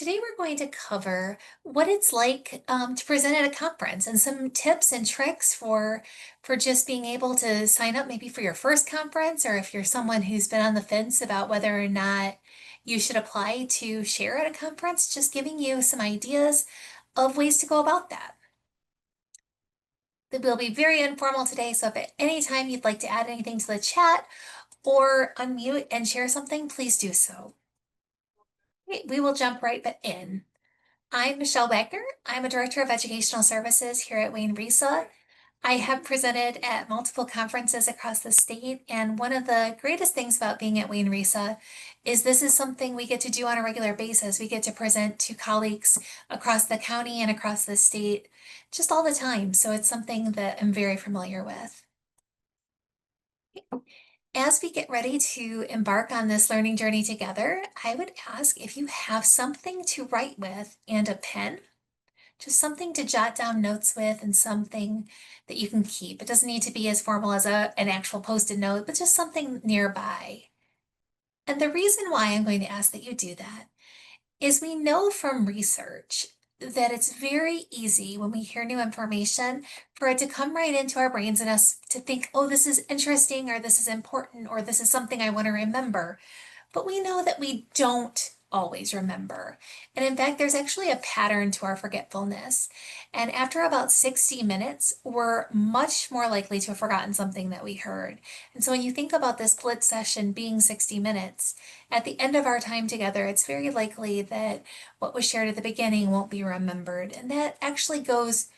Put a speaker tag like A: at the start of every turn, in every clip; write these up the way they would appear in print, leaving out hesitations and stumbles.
A: Today we're going to cover what it's like to present at a conference and some tips and tricks for just being able to sign up maybe for your first conference, or if you're someone who's been on the fence about whether or not you should apply to share at a conference, just giving you some ideas of ways to go about that. It will be very informal today, so if at any time you'd like to add anything to the chat or unmute and share something, please do so. We will jump right in. I'm Michelle Wagner. I'm a Director of Educational Services here at Wayne Risa. I have presented at multiple conferences across the state, and one of the greatest things about being at Wayne Risa is this is something we get to do on a regular basis. We get to present to colleagues across the county and across the state just all the time, so it's something that I'm very familiar with. As we get ready to embark on this learning journey together, I would ask if you have something to write with and a pen. Just something to jot down notes with and something that you can keep. It doesn't need to be as formal as an actual post-it note, but just something nearby. And the reason why I'm going to ask that you do that is we know from research that it's very easy when we hear new information for it to come right into our brains and us to think, oh, this is interesting, or this is important, or this is something I want to remember. But we know that we don't always remember. And in fact, there's actually a pattern to our forgetfulness. And after about 60 minutes, we're much more likely to have forgotten something that we heard. And so when you think about this split session being 60 minutes, at the end of our time together, it's very likely that what was shared at the beginning won't be remembered. And that actually goes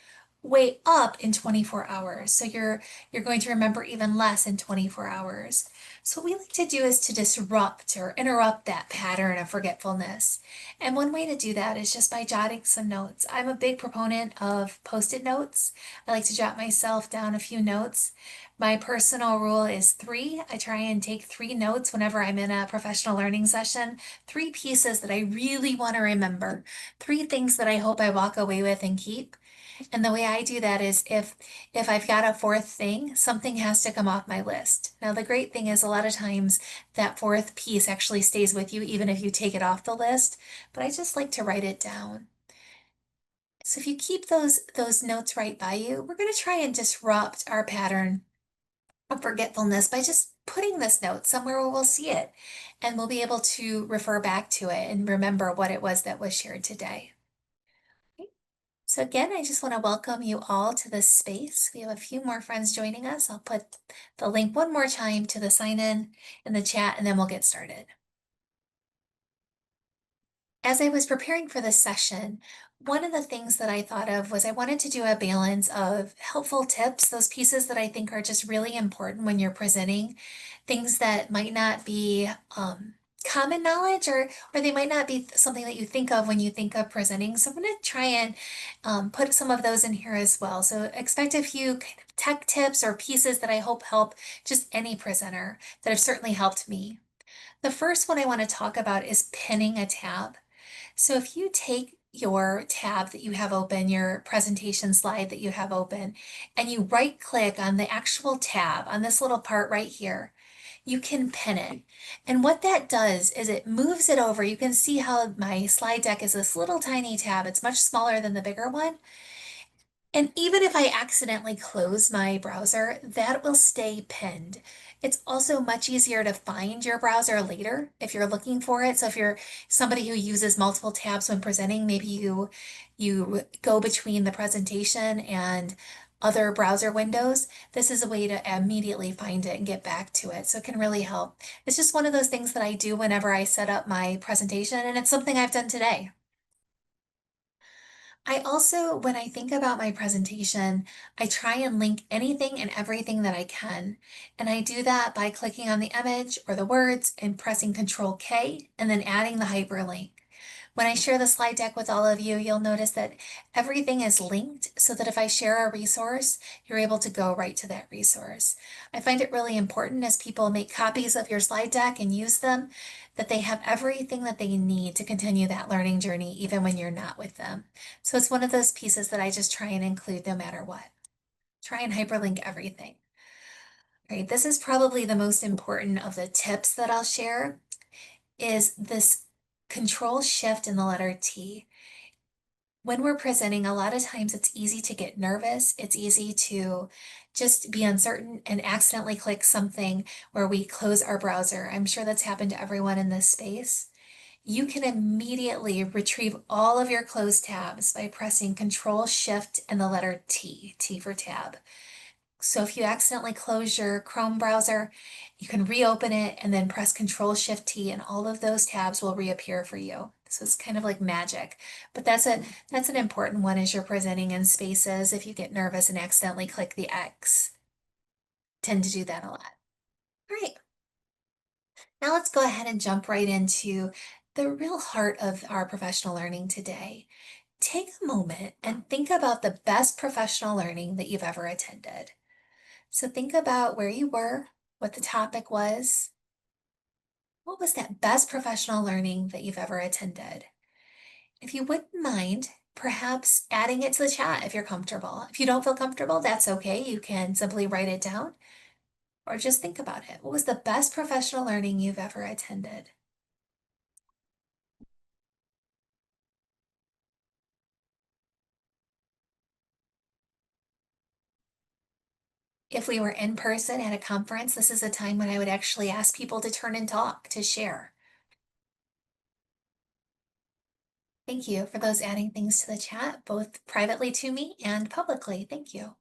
A: way up in 24 hours. So you're going to remember even less in 24 hours. So what we like to do is to disrupt or interrupt that pattern of forgetfulness. And one way to do that is just by jotting some notes. I'm a big proponent of post-it notes. I like to jot myself down a few notes. My personal rule is three. I try and take 3 notes whenever I'm in a professional learning session, 3 pieces that I really want to remember, 3 things that I hope I walk away with and keep. And the way I do that is if I've got a fourth thing, something has to come off my list. Now, the great thing is a lot of times that fourth piece actually stays with you even if you take it off the list, but I just like to write it down. So if you keep those notes right by you, we're going to try and disrupt our pattern of forgetfulness by just putting this note somewhere where we'll see it and we'll be able to refer back to it and remember what it was that was shared today. So again, I just want to welcome you all to this space. We have a few more friends joining us. I'll put the link one more time to the sign in the chat, and then we'll get started. As I was preparing for this session, one of the things that I thought of was I wanted to do a balance of helpful tips, those pieces that I think are just really important when you're presenting, things that might not be common knowledge, or they might not be something that you think of when you think of presenting. So I'm going to try and put some of those in here as well. So expect a few kind of tech tips or pieces that I hope help just any presenter that have certainly helped me. The first one I want to talk about is pinning a tab. So if you take your tab that you have open, your presentation slide that you have open, and you right click on the actual tab on this little part right here, you can pin it. And what that does is it moves it over. You can see how my slide deck is this little tiny tab. It's much smaller than the bigger one. And even if I accidentally close my browser, that will stay pinned. It's also much easier to find your browser later if you're looking for it. So if you're somebody who uses multiple tabs when presenting, maybe you go between the presentation and other browser windows, this is a way to immediately find it and get back to it. So it can really help. It's just one of those things that I do whenever I set up my presentation, and it's something I've done today. I also, when I think about my presentation, I try and link anything and everything that I can. And I do that by clicking on the image or the words and pressing Control K and then adding the hyperlink. When I share the slide deck with all of you, you'll notice that everything is linked so that if I share a resource, you're able to go right to that resource. I find it really important as people make copies of your slide deck and use them, that they have everything that they need to continue that learning journey, even when you're not with them. So it's one of those pieces that I just try and include no matter what. Try and hyperlink everything. All right, this is probably the most important of the tips that I'll share is this Control Shift and the letter T. When we're presenting, a lot of times it's easy to get nervous. It's easy to just be uncertain and accidentally click something where we close our browser. I'm sure that's happened to everyone in this space. You can immediately retrieve all of your closed tabs by pressing Control Shift and the letter T, T for tab. So if you accidentally close your Chrome browser, you can reopen it and then press Control Shift T and all of those tabs will reappear for you. So it's kind of like magic. But that's an important one as you're presenting in spaces. If you get nervous and accidentally click the X, tend to do that a lot. All right, now let's go ahead and jump right into the real heart of our professional learning today. Take a moment and think about the best professional learning that you've ever attended. So think about where you were, what the topic was. What was that best professional learning that you've ever attended? If you wouldn't mind, perhaps adding it to the chat if you're comfortable. If you don't feel comfortable, that's okay. You can simply write it down or just think about it. What was the best professional learning you've ever attended? If we were in person at a conference, this is a time when I would actually ask people to turn and talk, to share. Thank you for those adding things to the chat, both privately to me and publicly. Thank you.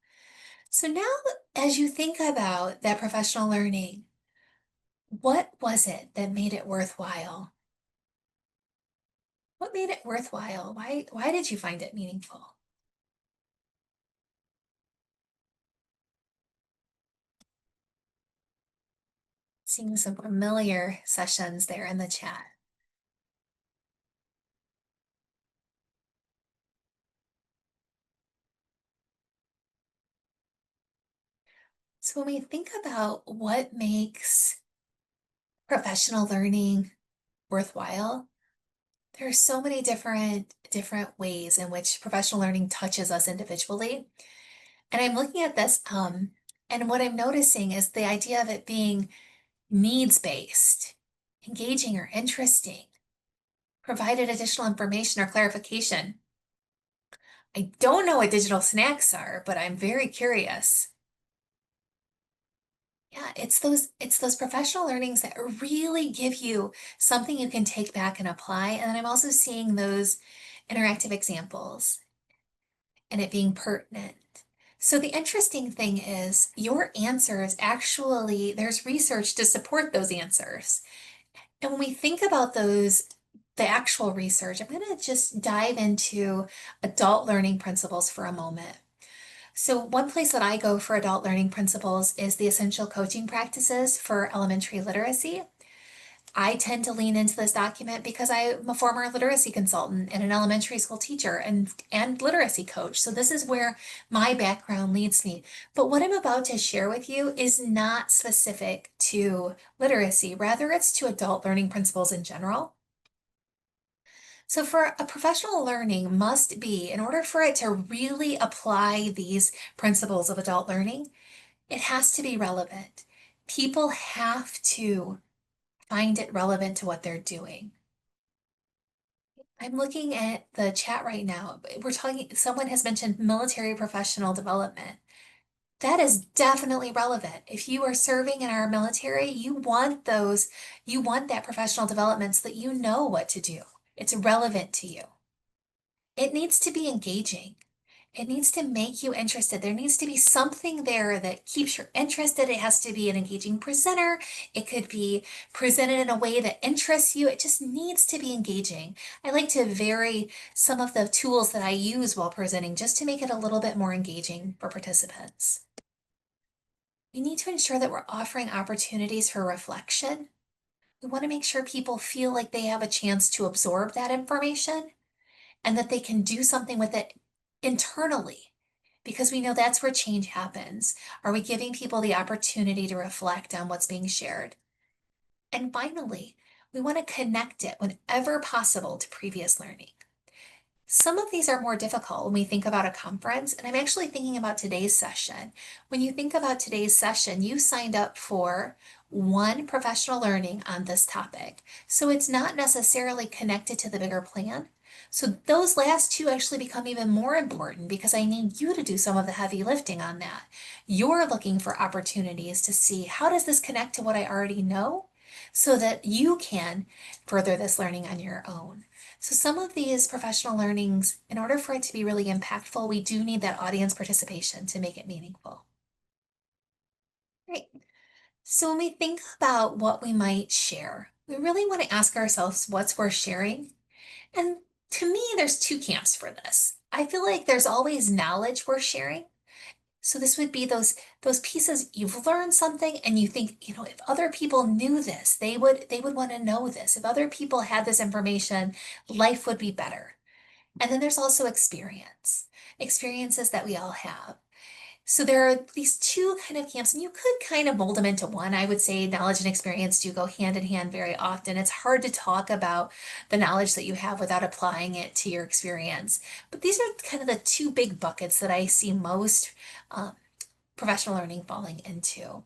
A: So now, as you think about that professional learning, what was it that made it worthwhile? What made it worthwhile? Why did you find it meaningful? Seeing some familiar sessions there in the chat. So when we think about what makes professional learning worthwhile, there are so many different ways in which professional learning touches us individually. And I'm looking at this, and what I'm noticing is the idea of it being needs-based, engaging or interesting, provided additional information or clarification. I don't know what digital snacks are, but I'm very curious. Yeah, it's those professional learnings that really give you something you can take back and apply. And then I'm also seeing those interactive examples and it being pertinent. So the interesting thing is your answers actually, there's research to support those answers. And when we think about those, the actual research, I'm going to just dive into adult learning principles for a moment. So one place that I go for adult learning principles is the essential coaching practices for elementary literacy. I tend to lean into this document because I'm a former literacy consultant and an elementary school teacher and literacy coach. So this is where my background leads me. But what I'm about to share with you is not specific to literacy. Rather, it's to adult learning principles in general. So for a professional learning must be, in order for it to really apply these principles of adult learning, it has to be relevant. People have to find it relevant to what they're doing. I'm looking at the chat right now. We're talking, someone has mentioned military professional development. That is definitely relevant. If you are serving in our military, you want that professional development so that you know what to do. It's relevant to you. It needs to be engaging. It needs to make you interested. There needs to be something there that keeps you interested. It has to be an engaging presenter. It could be presented in a way that interests you. It just needs to be engaging. I like to vary some of the tools that I use while presenting just to make it a little bit more engaging for participants. We need to ensure that we're offering opportunities for reflection. We want to make sure people feel like they have a chance to absorb that information and that they can do something with it internally because we know that's where change happens. Are we giving people the opportunity to reflect on what's being shared? And finally, we want to connect it whenever possible to previous learning. Some of these are more difficult when we think about a conference, and I'm actually thinking about today's session. When you think about today's session, you signed up for one professional learning on this topic. So it's not necessarily connected to the bigger plan. So those last two actually become even more important because I need you to do some of the heavy lifting on that. You're looking for opportunities to see how does this connect to what I already know so that you can further this learning on your own. So some of these professional learnings, in order for it to be really impactful, we do need that audience participation to make it meaningful. Right. So when we think about what we might share, we really want to ask ourselves what's worth sharing. And to me, there's two camps for this. I feel like there's always knowledge worth sharing. So this would be those pieces you've learned something and you think, if other people knew this, they would want to know this. If other people had this information, life would be better. And then there's also experiences that we all have. So there are these two kind of camps, and you could kind of mold them into one. I would say knowledge and experience do go hand in hand very often. It's hard to talk about the knowledge that you have without applying it to your experience. But these are kind of the two big buckets that I see most professional learning falling into.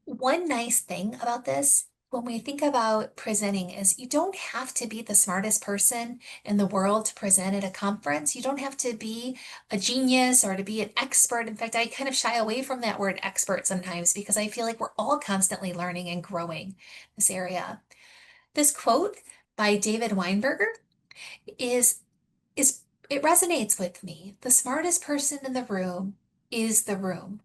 A: One nice thing about this, when we think about presenting, is you don't have to be the smartest person in the world to present at a conference. You don't have to be a genius or to be an expert. In fact, I kind of shy away from that word expert sometimes because I feel like we're all constantly learning and growing this area. This quote by David Weinberger is is it resonates with me. The smartest person in the room is the room.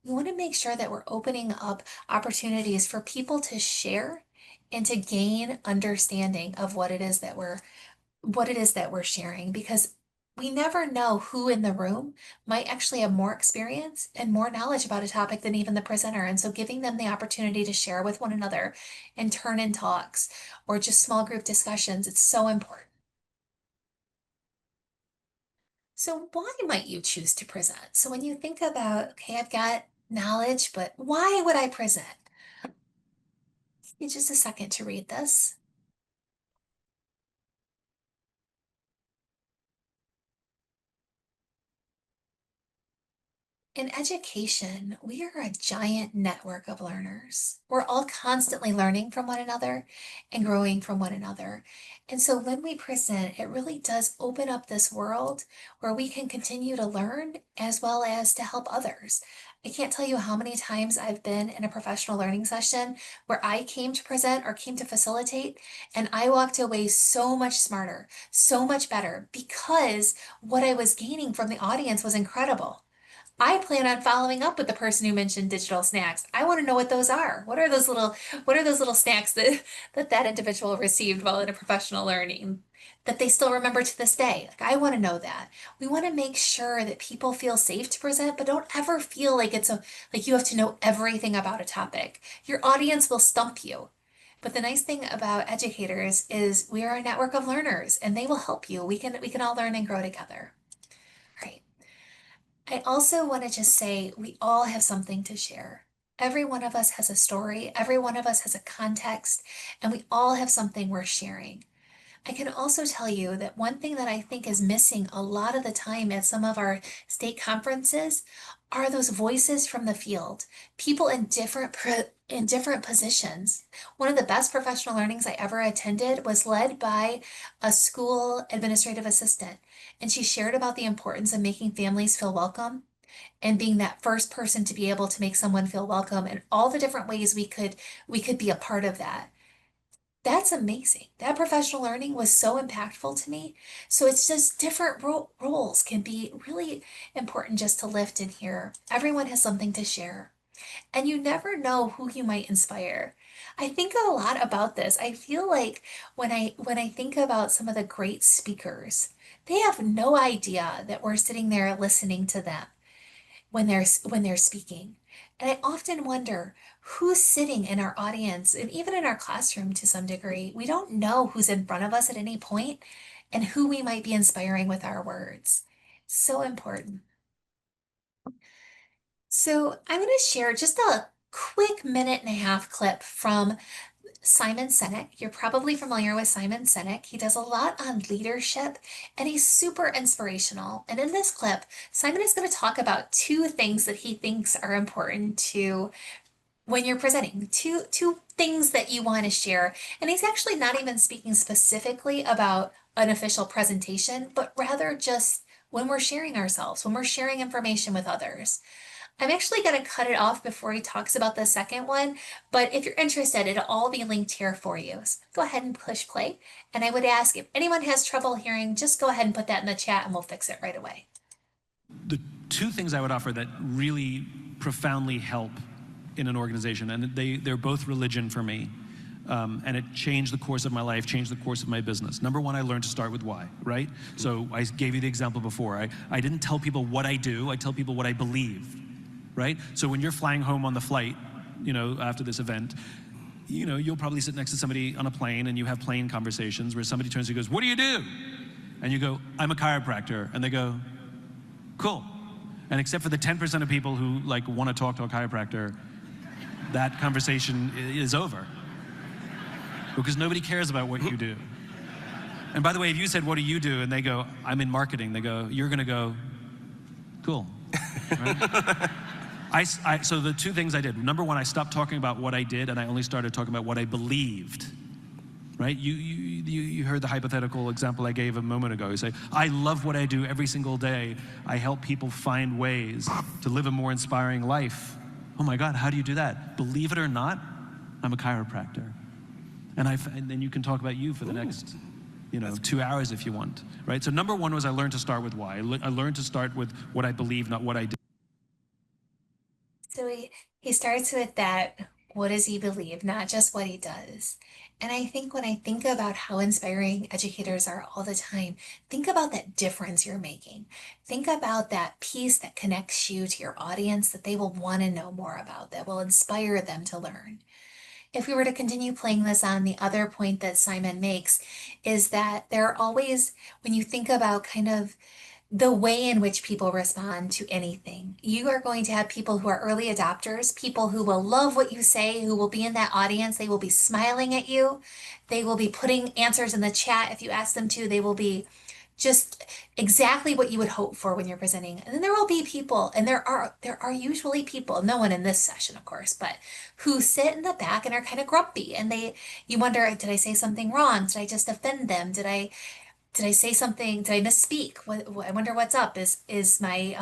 A: We want to make sure that we're opening up opportunities for people to share and to gain understanding of what it is that we're sharing because we never know who in the room might actually have more experience and more knowledge about a topic than even the presenter. And so giving them the opportunity to share with one another and turn in talks or just small group discussions, it's so important. So why might you choose to present? So when you think about, okay, I've got knowledge, but why would I present? Give me just a second to read this. In education, we are a giant network of learners. We're all constantly learning from one another and growing from one another. And so when we present, it really does open up this world where we can continue to learn as well as to help others. I can't tell you how many times I've been in a professional learning session where I came to present or came to facilitate, and I walked away so much smarter, so much better because what I was gaining from the audience was incredible. I plan on following up with the person who mentioned digital snacks. I want to know what those are. What are those little snacks that individual received while in a professional learning that they still remember to this day? Like I want to know that. We want to make sure that people feel safe to present, but don't ever feel like like you have to know everything about a topic. Your audience will stump you. But the nice thing about educators is we are a network of learners and they will help you. We can all learn and grow together. Right. I also want to just say we all have something to share. Every one of us has a story, every one of us has a context, and we all have something worth sharing. I can also tell you that one thing that I think is missing a lot of the time at some of our state conferences are those voices from the field, people in different positions. One of the best professional learnings I ever attended was led by a school administrative assistant, and she shared about the importance of making families feel welcome and being that first person to be able to make someone feel welcome and all the different ways we could be a part of that. That's amazing. That professional learning was so impactful to me. So it's just different roles can be really important just to lift in here. Everyone has something to share, and you never know who you might inspire. I think a lot about this. I feel like when I think about some of the great speakers, they have no idea that we're sitting there listening to them when they're speaking. And I often wonder who's sitting in our audience and even in our classroom to some degree. We don't know who's in front of us at any point and who we might be inspiring with our words. So important. So I'm going to share just a quick minute and a half clip from Simon Sinek. You're probably familiar with Simon Sinek. He does a lot on leadership and he's super inspirational. And in this clip, Simon is going to talk about two things that he thinks are important to when you're presenting, two things that you want to share. And he's actually not even speaking specifically about an official presentation, but rather just when we're sharing ourselves, when we're sharing information with others. I'm actually going to cut it off before he talks about the second one, but if you're interested, it'll all be linked here for you. So go ahead and push play. And I would ask if anyone has trouble hearing, just go ahead and put that in the chat and we'll fix it right away.
B: The two things I would offer that really profoundly help in an organization, and they're both religion for me, and it changed the course of my life, changed the course of my business. Number one, I learned to start with why, right? So I gave you the example before. I didn't tell people what I do, I tell people what I believe, right? So when you're flying home on the flight, after this event, you'll probably sit next to somebody on a plane and you have plane conversations where somebody turns to you and goes, "What do you do?" And you go, "I'm a chiropractor." And they go, "Cool." And except for the 10% of people who want to talk to a chiropractor, that conversation is over. Because nobody cares about what you do. And by the way, if you said, "What do you do?" and they go, "I'm in marketing," they go, you're gonna go, "Cool." Right? So the two things I did, number one, I stopped talking about what I did and I only started talking about what I believed. Right? You heard the hypothetical example I gave a moment ago. You say, "I love what I do every single day. I help people find ways to live a more inspiring life." Oh my God, how do you do that? Believe it or not, I'm a chiropractor. And then you can talk about you for the next 2 hours if you want. Right? So number one was I learned to start with why. I learned to start with what I believe, not what I did.
A: So he starts with that, what does he believe, not just what he does. And I think when I think about how inspiring educators are all the time, think about that difference you're making. Think about that piece that connects you to your audience that they will want to know more about, that will inspire them to learn. If we were to continue playing this on, the other point that Simon makes is that there are always, when you think about kind of the way in which people respond to anything. You are going to have people who are early adopters, people who will love what you say, who will be in that audience. They will be smiling at you. They will be putting answers in the chat if you ask them to. They will be just exactly what you would hope for when you're presenting. And then there will be people, and there are usually people, no one in this session, of course, but who sit in the back and are kind of grumpy. And you wonder, did I say something wrong? Did I just offend them? Did I say something? Did I misspeak? I wonder what's up. Is my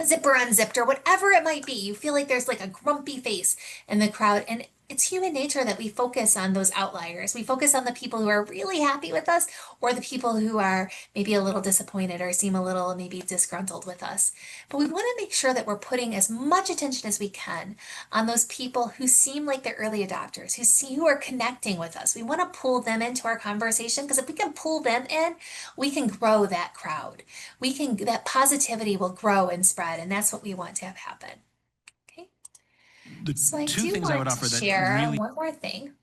A: zipper unzipped or whatever it might be? You feel like there's like a grumpy face in the crowd, and it's human nature that we focus on those outliers. We focus on the people who are really happy with us, or the people who are maybe a little disappointed or seem a little maybe disgruntled with us. But we want to make sure that we're putting as much attention as we can on those people who seem like the early adopters, who are connecting with us. We want to pull them into our conversation, because if we can pull them in, we can grow that crowd. That positivity will grow and spread, and that's what we want to have happen. Okay. So I
B: Two
A: do
B: things I would
A: want
B: offer
A: to
B: that
A: share
B: really
A: one more thing.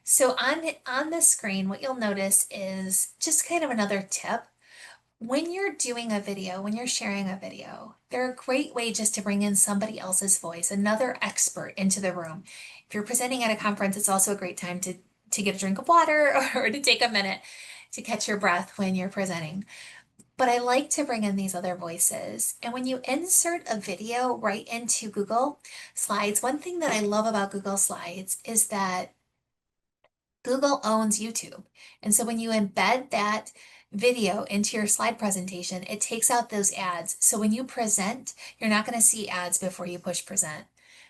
A: So on the screen, what you'll notice is just kind of another tip. When you're doing a video, when you're sharing a video, they're a great way just to bring in somebody else's voice, another expert into the room. If you're presenting at a conference, it's also a great time to get a drink of water or to take a minute to catch your breath when you're presenting. But I like to bring in these other voices. And when you insert a video right into Google Slides, one thing that I love about Google Slides is that Google owns YouTube. And so when you embed that video into your slide presentation, it takes out those ads. So when you present, you're not going to see ads before you push present.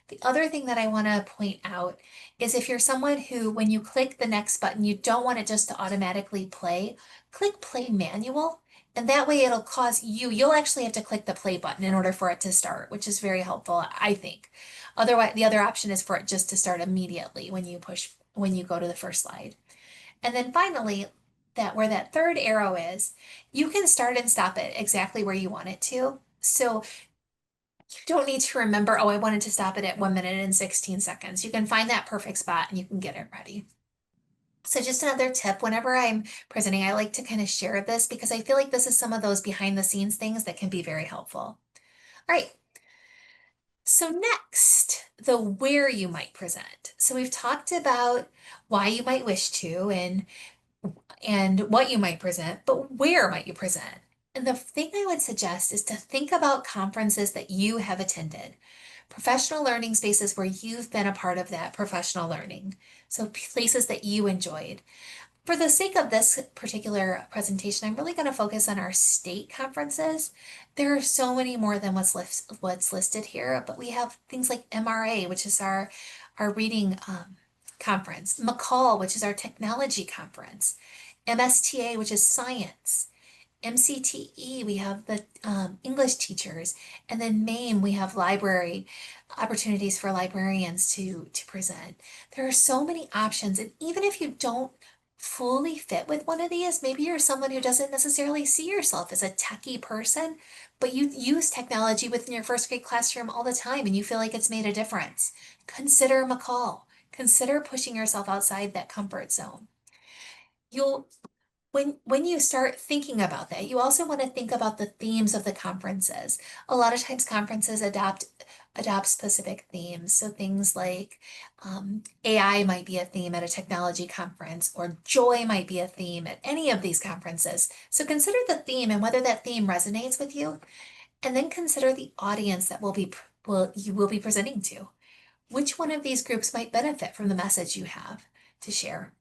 A: The other thing that I want to point out is if you're someone who, when you click the next button, you don't want it just to automatically play, click play manual. And that way it'll cause you'll actually have to click the play button in order for it to start, which is very helpful, I think. Otherwise, the other option is for it just to start immediately when you go to the first slide. And then finally, where that third arrow is, you can start and stop it exactly where you want it to. So you don't need to remember, oh, I wanted to stop it at 1 minute and 16 seconds. You can find that perfect spot and you can get it ready. So just another tip, whenever I'm presenting, I like to kind of share this because I feel like this is some of those behind the scenes things that can be very helpful. All right. So next, the where you might present. So we've talked about why you might wish to and what you might present, but where might you present? And the thing I would suggest is to think about conferences that you have attended. Professional learning spaces where you've been a part of that professional learning. So places that you enjoyed. For the sake of this particular presentation, I'm really going to focus on our state conferences. There are so many more than what's listed here, but we have things like MRA, which is our reading conference, McCall, which is our technology conference, MSTA, which is science, MCTE, we have the English teachers, and then MAME, we have library opportunities for librarians to present. There are so many options, and even if you don't fully fit with one of these, maybe you're someone who doesn't necessarily see yourself as a techie person, but you use technology within your first grade classroom all the time and you feel like it's made a difference. Consider McCall. Consider pushing yourself outside that comfort zone. You'll when you start thinking about that, you also want to think about the themes of the conferences. A lot of times conferences adopt specific themes. So things like AI might be a theme at a technology conference, or joy might be a theme at any of these conferences. So consider the theme and whether that theme resonates with you, and then consider the audience that you will be presenting to. Which one of these groups might benefit from the message you have to share?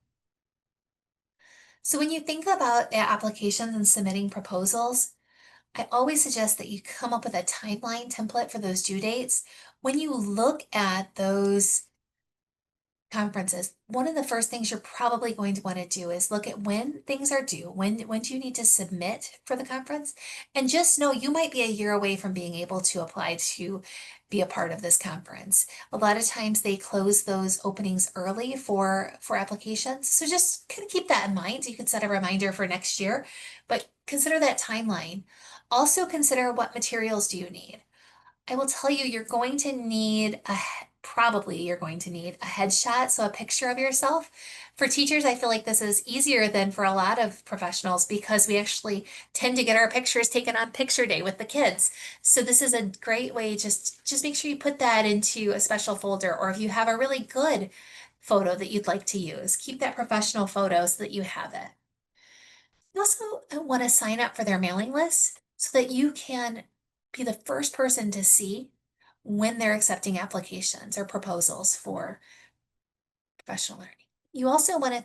A: So when you think about applications and submitting proposals, I always suggest that you come up with a timeline template for those due dates. When you look at those conferences, one of the first things you're probably going to want to do is look at when things are due. When do you need to submit for the conference? And just know you might be a year away from being able to apply to be a part of this conference. A lot of times they close those openings early for applications. So just kind of keep that in mind. You can set a reminder for next year, but consider that timeline. Also consider what materials do you need. I will tell you, probably you're going to need a headshot, so a picture of yourself. For teachers, I feel like this is easier than for a lot of professionals because we actually tend to get our pictures taken on picture day with the kids. So this is a great way, just make sure you put that into a special folder, or if you have a really good photo that you'd like to use, keep that professional photo so that you have it. You also want to sign up for their mailing list so that you can be the first person to see when they're accepting applications or proposals for professional learning. You also want to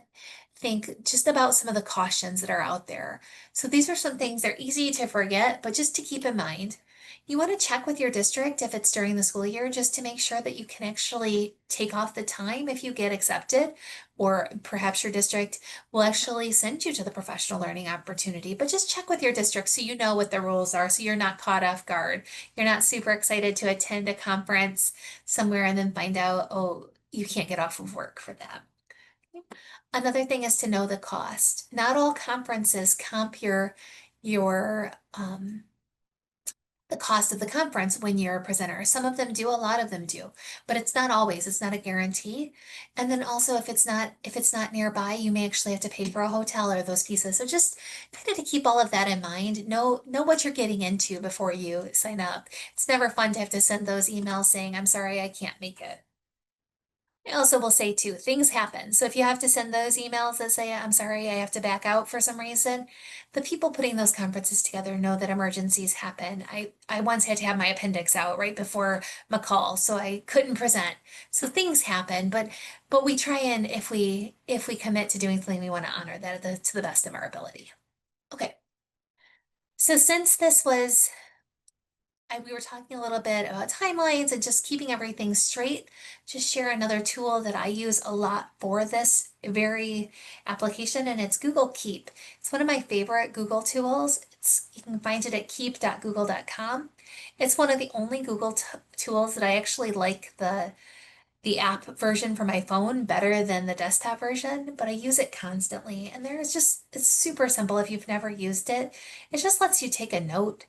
A: think just about some of the cautions that are out there. So these are some things they're easy to forget, but just to keep in mind. You want to check with your district if it's during the school year, just to make sure that you can actually take off the time if you get accepted, or perhaps your district will actually send you to the professional learning opportunity. But just check with your district so you know what the rules are, so you're not caught off guard. You're not super excited to attend a conference somewhere and then find out, oh, you can't get off of work for that. Another thing is to know the cost. Not all conferences comp your the cost of the conference when you're a presenter. Some of them do, a lot of them do, but it's not always, it's not a guarantee. And then also if it's not nearby, you may actually have to pay for a hotel or those pieces. So just kind of to keep all of that in mind, know what you're getting into before you sign up. It's never fun to have to send those emails saying, I'm sorry, I can't make it. I also will say too, things happen. So if you have to send those emails that say, I'm sorry, I have to back out for some reason, the people putting those conferences together know that emergencies happen. I once had to have my appendix out right before McCall, so I couldn't present. So things happen, but we try and if we commit to doing something, we want to honor that to the best of our ability. Okay. So since this was we were talking a little bit about timelines and just keeping everything straight. Just share another tool that I use a lot for this very application, and it's Google Keep. It's one of my favorite Google tools. You can find it at keep.google.com. It's one of the only Google tools that I actually like the app version for my phone better than the desktop version, but I use it constantly. And it's super simple if you've never used it. It just lets you take a note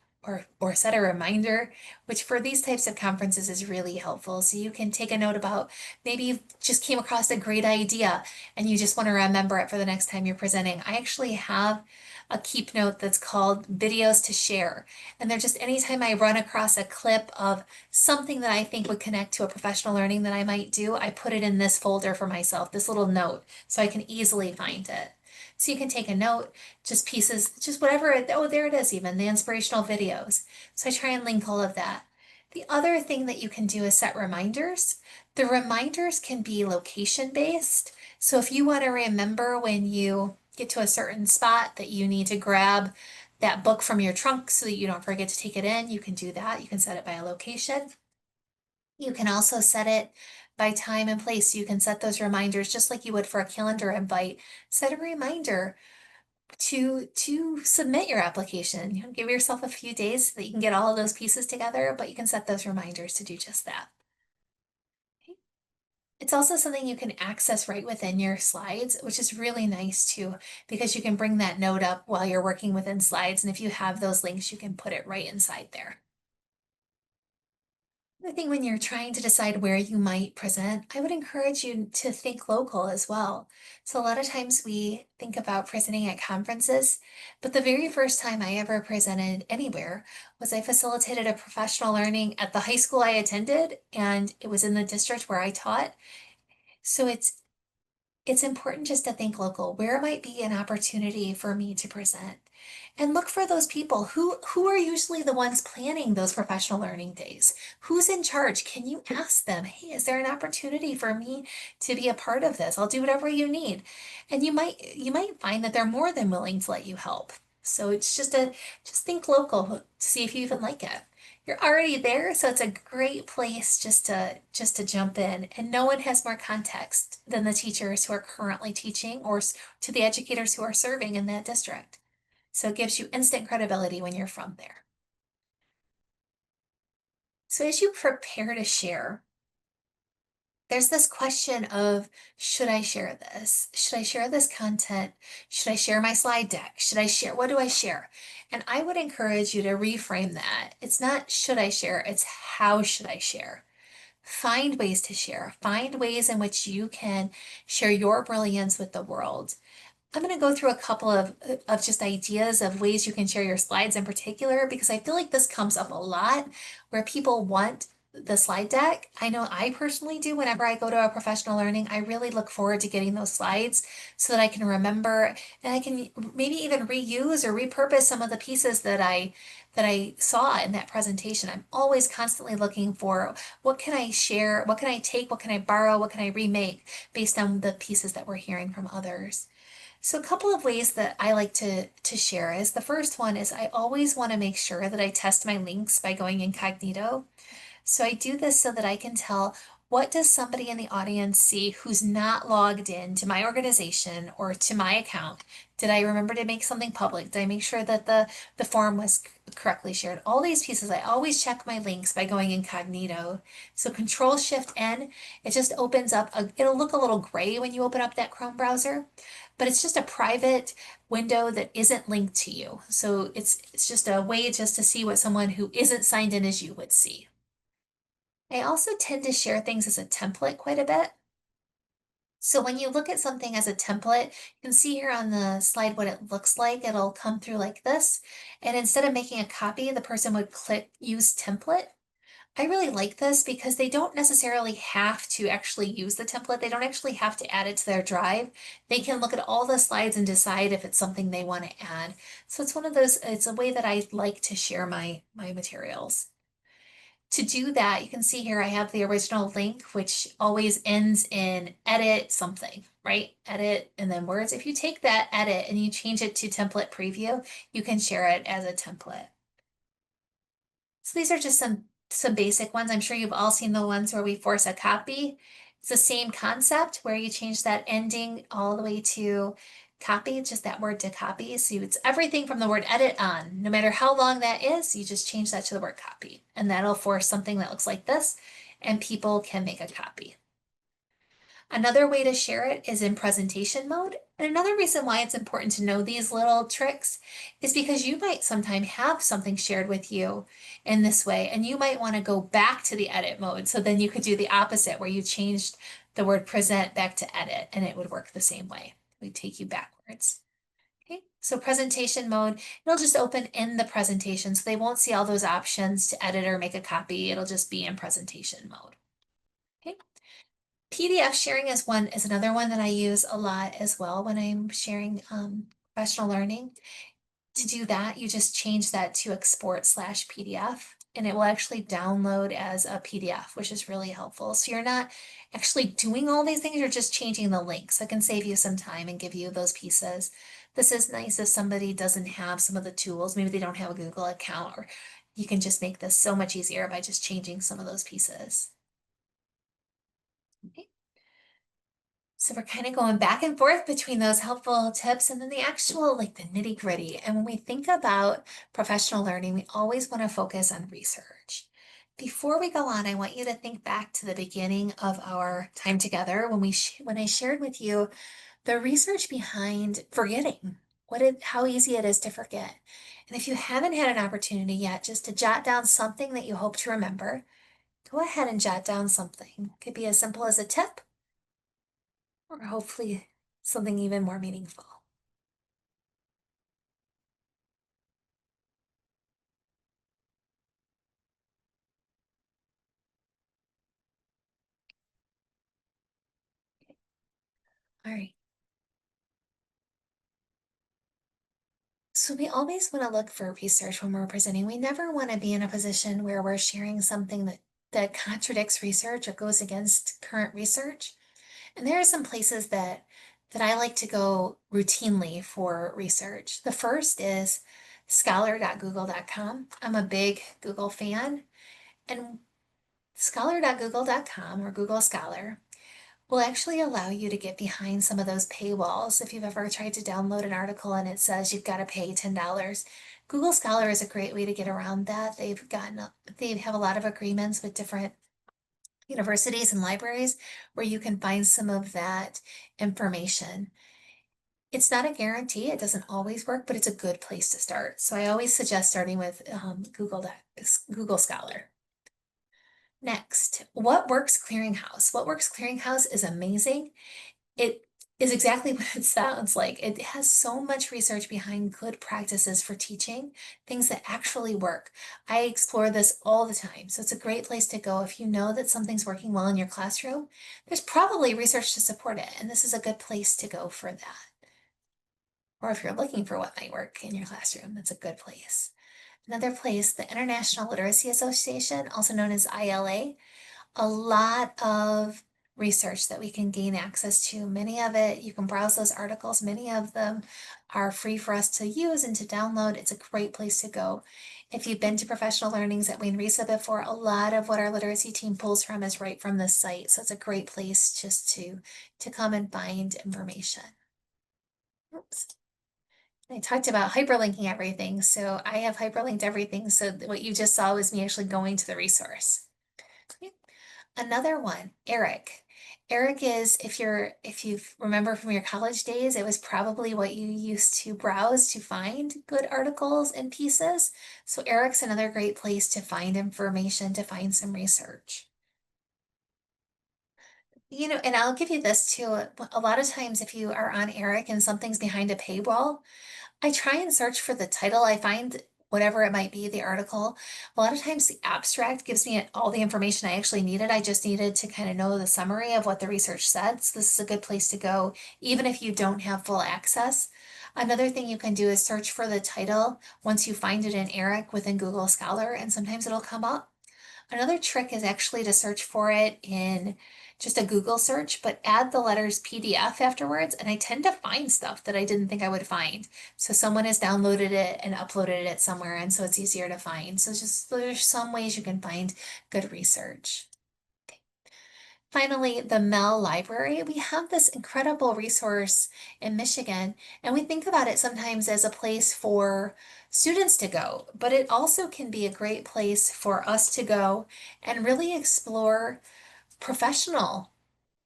A: or set a reminder, which for these types of conferences is really helpful. So you can take a note about maybe you just came across a great idea and you just want to remember it for the next time you're presenting. I actually have a keep note that's called videos to share. And they're just anytime I run across a clip of something that I think would connect to a professional learning that I might do, I put it in this folder for myself, this little note, so I can easily find it. So you can take a note, just pieces, just whatever, oh, there it is even, the inspirational videos. So I try and link all of that. The other thing that you can do is set reminders. The reminders can be location based. So if you want to remember when you get to a certain spot that you need to grab that book from your trunk so that you don't forget to take it in, you can do that. You can set it by a location. You can also set it by time and place. You can set those reminders just like you would for a calendar invite. Set a reminder to submit your application. You know, give yourself a few days so that you can get all of those pieces together, but you can set those reminders to do just that. Okay. It's also something you can access right within your slides, which is really nice too, because you can bring that note up while you're working within slides. And if you have those links, you can put it right inside there. I think when you're trying to decide where you might present, I would encourage you to think local as well. So, a lot of times we think about presenting at conferences, but the very first time I ever presented anywhere was I facilitated a professional learning at the high school I attended, and it was in the district where I taught. So, it's important just to think local. Where might be an opportunity for me to present? And look for those people who are usually the ones planning those professional learning days. Who's in charge? Can you ask them, hey, is there an opportunity for me to be a part of this? I'll do whatever you need. And you might find that they're more than willing to let you help. So it's just think local to see if you even like it. You're already there, so it's a great place just to jump in. And no one has more context than the teachers who are currently teaching or to the educators who are serving in that district. So it gives you instant credibility when you're from there. So as you prepare to share, there's this question of, should I share this? Should I share this content? Should I share my slide deck? Should I share? What do I share? And I would encourage you to reframe that. It's not should I share, it's how should I share? Find ways to share. Find ways in which you can share your brilliance with the world. I'm going to go through a couple of just ideas of ways you can share your slides in particular, because I feel like this comes up a lot where people want the slide deck. I know I personally do whenever I go to a professional learning. I really look forward to getting those slides so that I can remember and I can maybe even reuse or repurpose some of the pieces that I saw in that presentation. I'm always constantly looking for what can I share, what can I take, what can I borrow, what can I remake based on the pieces that we're hearing from others. So a couple of ways that I like to share is the first one is I always want to make sure that I test my links by going incognito. So I do this so that I can tell what does somebody in the audience see who's not logged in to my organization or to my account? Did I remember to make something public? Did I make sure that the form was correctly shared? All these pieces, I always check my links by going incognito. So Control Shift N, it just opens up, it'll look a little gray when you open up that Chrome browser, but it's just a private window that isn't linked to you. So it's just a way just to see what someone who isn't signed in as you would see. I also tend to share things as a template quite a bit. So when you look at something as a template, you can see here on the slide what it looks like. It'll come through like this. And instead of making a copy, the person would click Use Template. I really like this because they don't necessarily have to actually use the template. They don't actually have to add it to their drive. They can look at all the slides and decide if it's something they want to add. So it's one of those, it's a way that I like to share my materials. To do that, you can see here I have the original link, which always ends in edit something, right? Edit and then words. If you take that edit and you change it to template preview, you can share it as a template. So these are just some basic ones. I'm sure you've all seen the ones where we force a copy. It's the same concept where you change that ending all the way to copy, just that word to copy. So it's everything from the word edit on. No matter how long that is, you just change that to the word copy. And that'll force something that looks like this, and people can make a copy. Another way to share it is in presentation mode. And another reason why it's important to know these little tricks is because you might sometime have something shared with you in this way, and you might want to go back to the edit mode. So then you could do the opposite where you changed the word present back to edit, and it would work the same way. We take you backwards. Okay, so presentation mode, it'll just open in the presentation. So they won't see all those options to edit or make a copy. It'll just be in presentation mode. Okay. PDF sharing is another one that I use a lot as well when I'm sharing professional learning. To do that, you just change that to export/PDF. and it will actually download as a PDF, which is really helpful. So you're not actually doing all these things, you're just changing the link. So it can save you some time and give you those pieces. This is nice if somebody doesn't have some of the tools, maybe they don't have a Google account, or you can just make this so much easier by just changing some of those pieces. Okay. So we're kind of going back and forth between those helpful tips and then the actual, like the nitty gritty. And when we think about professional learning, we always want to focus on research. Before we go on, I want you to think back to the beginning of our time together when when I shared with you the research behind forgetting, how easy it is to forget. And if you haven't had an opportunity yet, just to jot down something that you hope to remember, go ahead and jot down something. It could be as simple as a tip or hopefully something even more meaningful. All right. So we always want to look for research when we're presenting. We never want to be in a position where we're sharing something that contradicts research or goes against current research. And there are some places that I like to go routinely for research. The first is scholar.google.com. I'm a big Google fan, and scholar.google.com or Google Scholar will actually allow you to get behind some of those paywalls. If you've ever tried to download an article and it says you've got to pay $10, Google Scholar is a great way to get around that. They have a lot of agreements with different universities and libraries where you can find some of that information. It's not a guarantee, it doesn't always work, but it's a good place to start. So I always suggest starting with Google Scholar. Next, What Works Clearinghouse. What Works Clearinghouse is amazing. It is exactly what it sounds like. It has so much research behind good practices for teaching, things that actually work. I explore this all the time, so it's a great place to go if you know that something's working well in your classroom. There's probably research to support it, and this is a good place to go for that. Or if you're looking for what might work in your classroom, that's a good place. Another place, the International Literacy Association, also known as ILA, a lot of research that we can gain access to. Many of it, you can browse those articles. Many of them are free for us to use and to download. It's a great place to go. If you've been to professional learnings at Wayne Risa before, a lot of what our literacy team pulls from is right from this site. So it's a great place just to come and find information. Oops. I talked about hyperlinking everything. So I have hyperlinked everything. So what you just saw was me actually going to the resource. Another one, Eric. Eric is, if you remember from your college days, it was probably what you used to browse to find good articles and pieces. So Eric's another great place to find information, to find some research. And I'll give you this too. A lot of times if you are on Eric and something's behind a paywall, I try and search for the title. I find whatever it might be, the article. A lot of times the abstract gives me all the information I actually needed. I just needed to kind of know the summary of what the research said. So this is a good place to go, even if you don't have full access. Another thing you can do is search for the title once you find it in ERIC within Google Scholar, and sometimes it'll come up. Another trick is actually to search for it in just a Google search, but add the letters PDF afterwards, and I tend to find stuff that I didn't think I would find. So someone has downloaded it and uploaded it somewhere, and so it's easier to find. So just there's some ways you can find good research. Finally, the Mel Library. We have this incredible resource in Michigan, and we think about it sometimes as a place for students to go, but it also can be a great place for us to go and really explore professional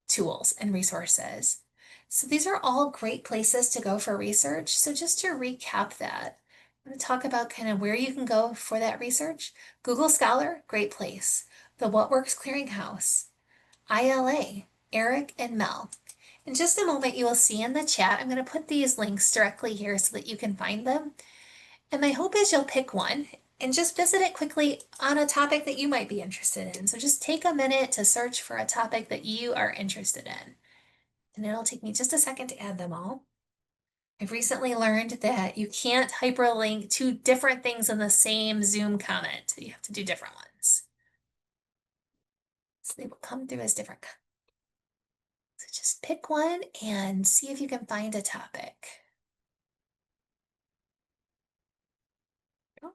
A: tools and resources. So these are all great places to go for research. So just to recap that, I'm going to talk about kind of where you can go for that research. Google Scholar, great place. The What Works Clearinghouse, ILA, Eric and Mel. In just a moment, you will see in the chat, I'm going to put these links directly here so that you can find them. And my hope is you'll pick one and just visit it quickly on a topic that you might be interested in. So just take a minute to search for a topic that you are interested in. And it'll take me just a second to add them all. I've recently learned that you can't hyperlink two different things in the same Zoom comment. You have to do different ones. So they will come through as different. So just pick one and see if you can find a topic. Oh,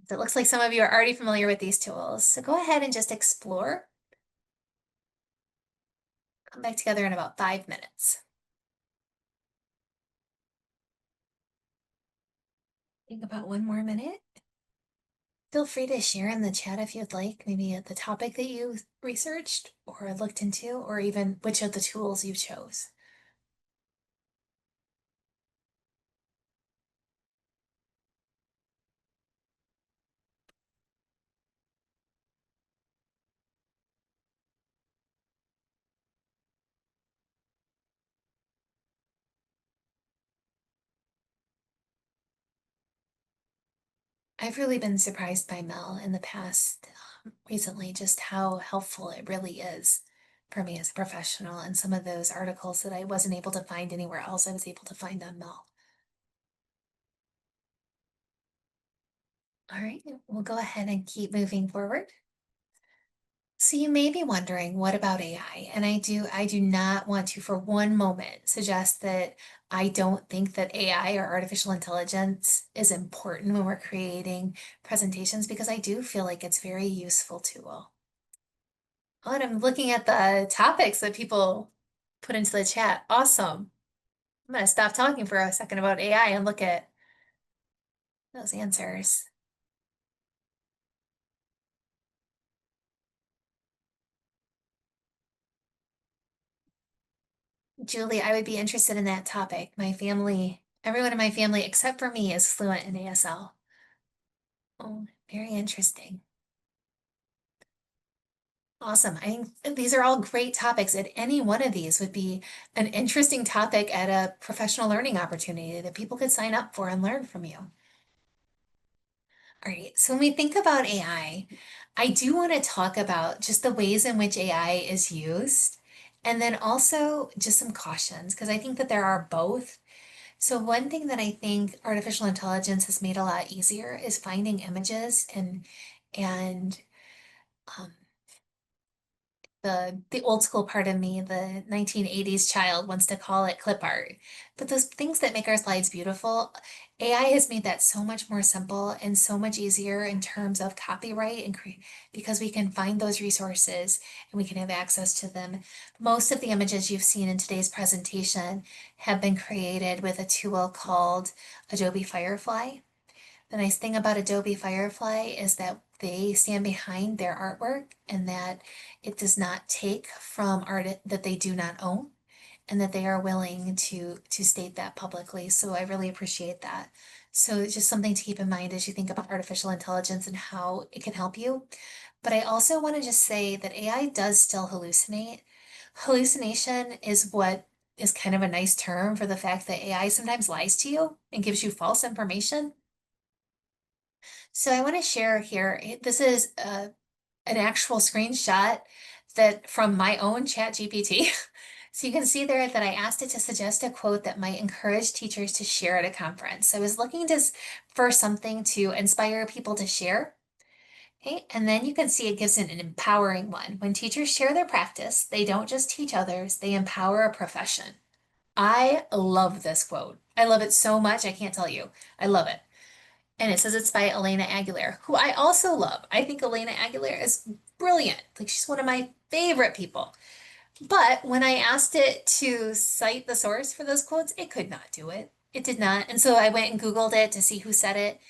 A: so it looks like some of you are already familiar with these tools. So go ahead and just explore. Come back together in about 5 minutes. Think about one more minute. Feel free to share in the chat if you'd like, maybe the topic that you researched or looked into, or even which of the tools you chose. I've really been surprised by Mel in the past, recently, just how helpful it really is for me as a professional. And some of those articles that I wasn't able to find anywhere else, I was able to find on Mel. All right, we'll go ahead and keep moving forward. So you may be wondering, what about AI? And I do not want to for one moment suggest that I don't think that AI or artificial intelligence is important when we're creating presentations, because I do feel like it's a very useful tool. Oh, and I'm looking at the topics that people put into the chat. Awesome. I'm gonna stop talking for a second about AI and look at those answers. Julie, I would be interested in that topic. My family, everyone in my family except for me is fluent in ASL. Oh, very interesting. Awesome. I think these are all great topics, and any one of these would be an interesting topic at a professional learning opportunity that people could sign up for and learn from you. All right, so when we think about I do want to talk about just the ways in which AI is used, and then also just some cautions, because I think that there are both. So one thing that I think artificial intelligence has made a lot easier is finding images and um, the old school part of me, the 1980s child, wants to call it clip art. But those things that make our slides beautiful, AI has made that so much more simple and so much easier in terms of copyright and because we can find those resources and we can have access to them. Most of the images you've seen in today's presentation have been created with a tool called Adobe Firefly. The nice thing about Adobe Firefly is that they stand behind their artwork and that it does not take from art that they do not own, and that they are willing to state that publicly. So I really appreciate that. So it's just something to keep in mind as you think about artificial intelligence and how it can help you. But I also want to just say that AI does still hallucinate. Hallucination is what is kind of a nice term for the fact that AI sometimes lies to you and gives you false information. So I want to share here, this is an actual screenshot that from my own chat GPT. So you can see there that I asked it to suggest a quote that might encourage teachers to share at a conference. So I was looking for something to inspire people to share. Okay, and then you can see it gives an empowering one. When teachers share their practice, they don't just teach others, they empower a profession. I love this quote. I love it so much, I can't tell you. I love it. And it says it's by Elena Aguilar, who I also love. I think Elena Aguilar is brilliant. Like, she's one of my favorite people. But when I asked it to cite the source for those quotes, it could not do it. It did not. And so I went and Googled it to see who said it.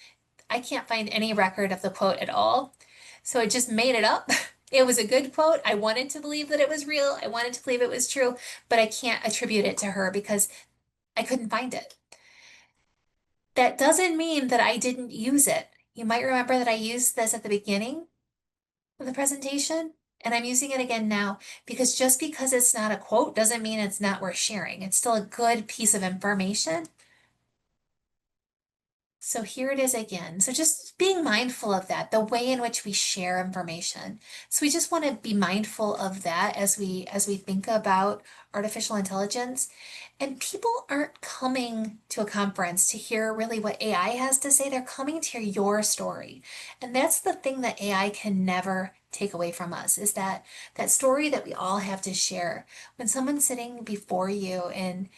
A: I can't find any record of the quote at all. So it just made it up. It was a good quote. I wanted to believe that it was real. I wanted to believe it was true, but I can't attribute it to her because I couldn't find it. That doesn't mean that I didn't use it. You might remember that I used this at the beginning of the presentation, and I'm using it again now because just because it's not a quote doesn't mean it's not worth sharing. It's still a good piece of information. So here it is again. So just being mindful of that, the way in which we share information. So we just want to be mindful of that as we think about artificial intelligence. And people aren't coming to a conference to hear really what AI has to say. They're coming to hear your story. And that's the thing that AI can never take away from us, is that story that we all have to share. When someone's sitting before you and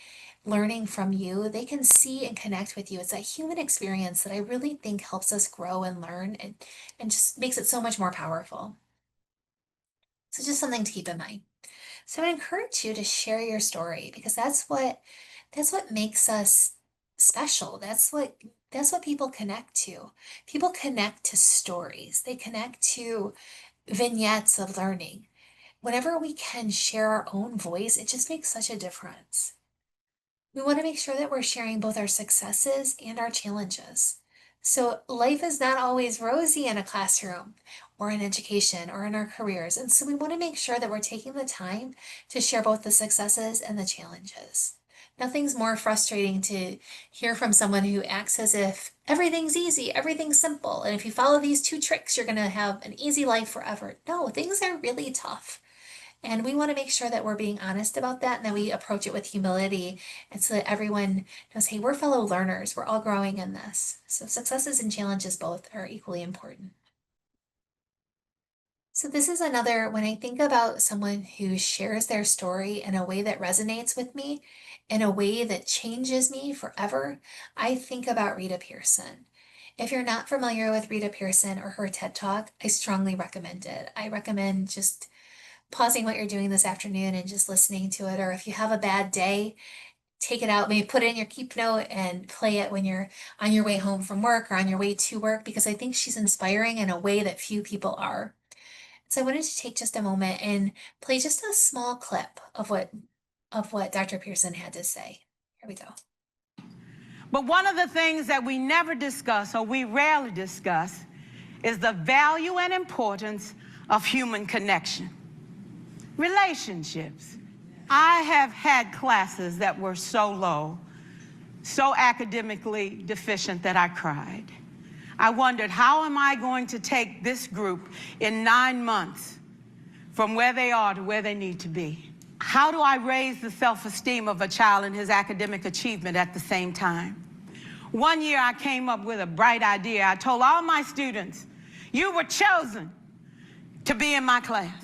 A: learning from you, they can see and connect with you. It's that human experience that I really think helps us grow and learn and just makes it so much more powerful. So just something to keep in mind. So I encourage you to share your story because that's what makes us special. That's what people connect to. People connect to stories. They connect to vignettes of learning. Whenever we can share our own voice, it just makes such a difference. We want to make sure that we're sharing both our successes and our challenges. So life is not always rosy in a classroom or in education or in our careers. And so we want to make sure that we're taking the time to share both the successes and the challenges. Nothing's more frustrating to hear from someone who acts as if everything's easy, everything's simple. And if you follow these two tricks, you're going to have an easy life forever. No, things are really tough. And we want to make sure that we're being honest about that and that we approach it with humility and so that everyone knows, hey, we're fellow learners. We're all growing in this. So successes and challenges both are equally important. So this is another, when I think about someone who shares their story in a way that resonates with me, in a way that changes me forever, I think about Rita Pierson. If you're not familiar with Rita Pierson or her TED Talk, I strongly recommend it. I recommend just pausing what you're doing this afternoon and just listening to it. Or if you have a bad day, take it out, maybe put it in your keep note and play it when you're on your way home from work or on your way to work, because I think she's inspiring in a way that few people are. So I wanted to take just a moment and play just a small clip of what Dr. Pearson had to say. Here we go.
C: But one of the things that we never discuss, or we rarely discuss, is the value and importance of human connection. Relationships. I have had classes that were so low, so academically deficient that I cried. I wondered, how am I going to take this group in 9 months from where they are to where they need to be? How do I raise the self-esteem of a child and his academic achievement at the same time? One year I came up with a bright idea. I told all my students, you were chosen to be in my class.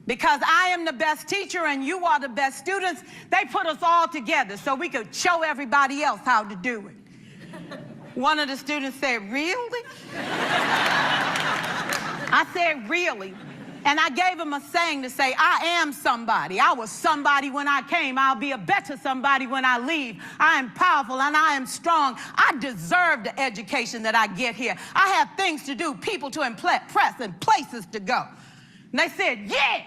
C: Because I am the best teacher and you are the best students, they put us all together so we could show everybody else how to do it. One of the students said, really? I said, really? And I gave him a saying to say, I am somebody. I was somebody when I came. I'll be a better somebody when I leave. I am powerful and I am strong. I deserve the education that I get here. I have things to do, people to impress, and places to go. And they said, yeah.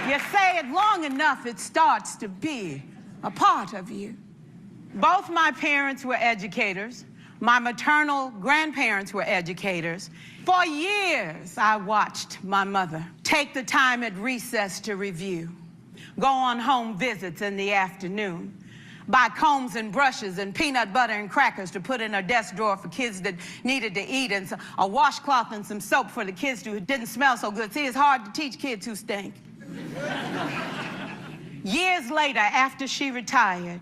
C: You say it long enough, it starts to be a part of you. Both my parents were educators. My maternal grandparents were educators. For years, I watched my mother take the time at recess to review, go on home visits in the afternoon, buy combs and brushes and peanut butter and crackers to put in her desk drawer for kids that needed to eat, and a washcloth and some soap for the kids who didn't smell so good. See, it's hard to teach kids who stink. Years later, after she retired,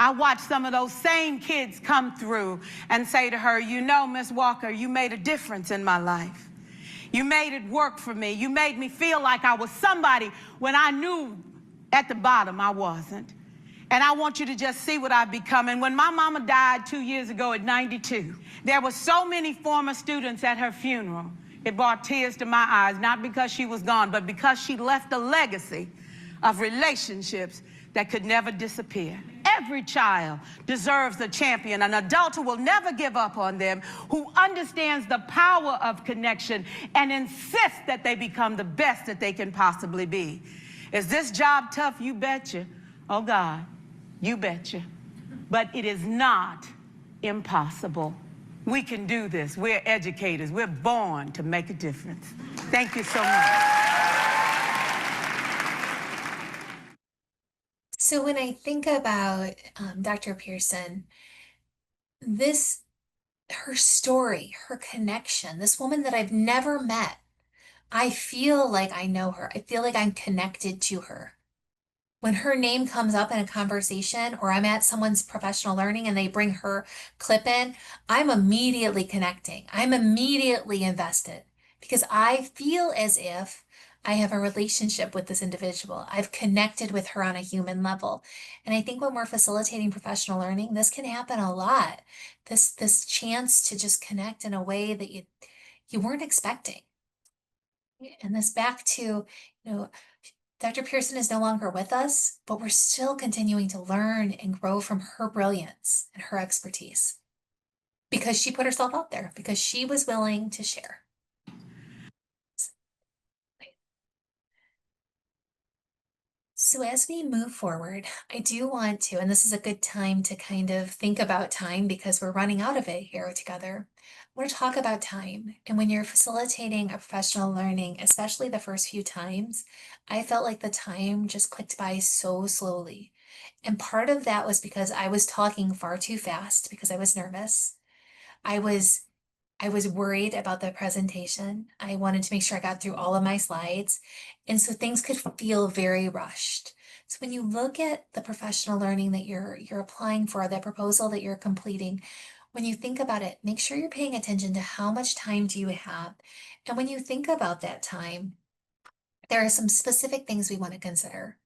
C: I watched some of those same kids come through and say to her, you know, Miss Walker, you made a difference in my life. You made it work for me. You made me feel like I was somebody when I knew at the bottom I wasn't. And I want you to just see what I've become. And when my mama died 2 years ago at 92, there were so many former students at her funeral. It brought tears to my eyes, not because she was gone, but because she left a legacy of relationships that could never disappear. Every child deserves a champion, an adult who will never give up on them, who understands the power of connection and insists that they become the best that they can possibly be. Is this job tough? You betcha. Oh God, you betcha. But it is not impossible. We can do this. We're educators. We're born to make a difference. Thank you so much.
A: So when I think about Dr. Pearson, this her story, her connection, this woman that I've never met, I feel like I know her. I feel like I'm connected to her. When her name comes up in a conversation or I'm at someone's professional learning and they bring her clip in, I'm immediately connecting. I'm immediately invested because I feel as if I have a relationship with this individual. I've connected with her on a human level. And I think when we're facilitating professional learning, this can happen a lot. This chance to just connect in a way that you weren't expecting. And this back to, Dr. Pearson is no longer with us, but we're still continuing to learn and grow from her brilliance and her expertise because she put herself out there, because she was willing to share. So as we move forward, I do want to, and this is a good time to kind of think about time because we're running out of it here together. I want to talk about time. And when you're facilitating a professional learning, especially the first few times, I felt like the time just clicked by so slowly. And part of that was because I was talking far too fast because I was nervous. I was I was worried about the presentation. I wanted to make sure I got through all of my slides. And so things could feel very rushed. So when you look at the professional learning that you're applying for, that proposal that you're completing, when you think about it, make sure you're paying attention to how much time do you have. And when you think about that time, there are some specific things we want to consider.